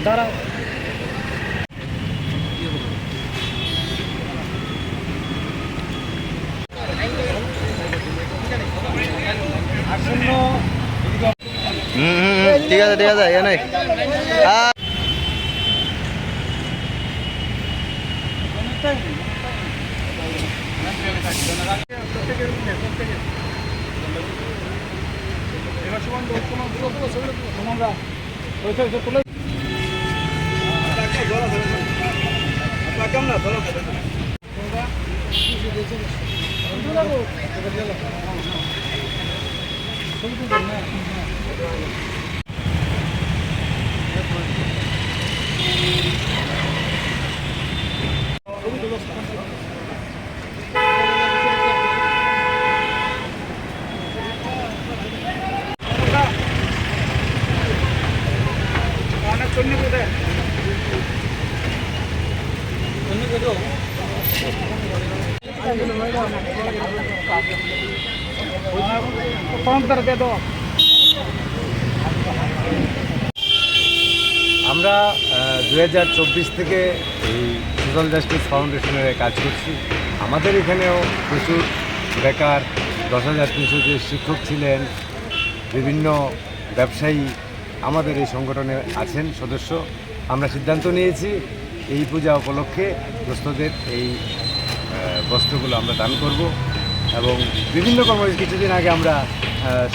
দাঁড়াও। ঠিক আছে ঠিক আছে এনে আমরা 2024 থেকে এই সোশ্যাল জাস্টিস ফাউন্ডেশনের কাজ করছি। আমাদের এখানেও প্রচুর বেকার 10,300 যে শিক্ষক ছিলেন, বিভিন্ন ব্যবসায়ী আমাদের এই সংগঠনে আছেন সদস্য। আমরা সিদ্ধান্ত নিয়েছি এই পূজা উপলক্ষে দুস্থদের এই বস্ত্রগুলো আমরা দান করব এবং বিভিন্ন কিছুদিন আগে আমরা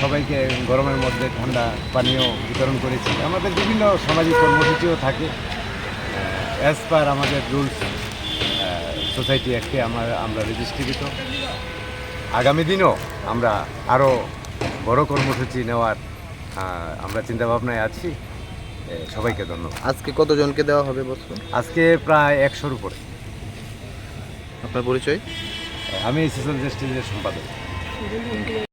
সবাইকে গরমের মধ্যে ঠান্ডা পানীয় বিতরণ করেছি। আমাদের বিভিন্ন সামাজিক কর্মসূচিও থাকে অ্যাজ পার আমাদের রুলস সোসাইটি অ্যাক্টে আমরা রেজিস্ট্রিকৃত। আগামী দিনও আমরা আরও বড় কর্মসূচি নেওয়ার আমরা চিন্তাভাবনায় আছি। সবাইকে ধন্যবাদ। আজকে কতজনকে দেওয়া হবে বস্ত্র? আজকে প্রায় 100-র উপরে। আপনার পরিচয়? আমি সোশ্যাল জাস্টিসের সম্পাদক।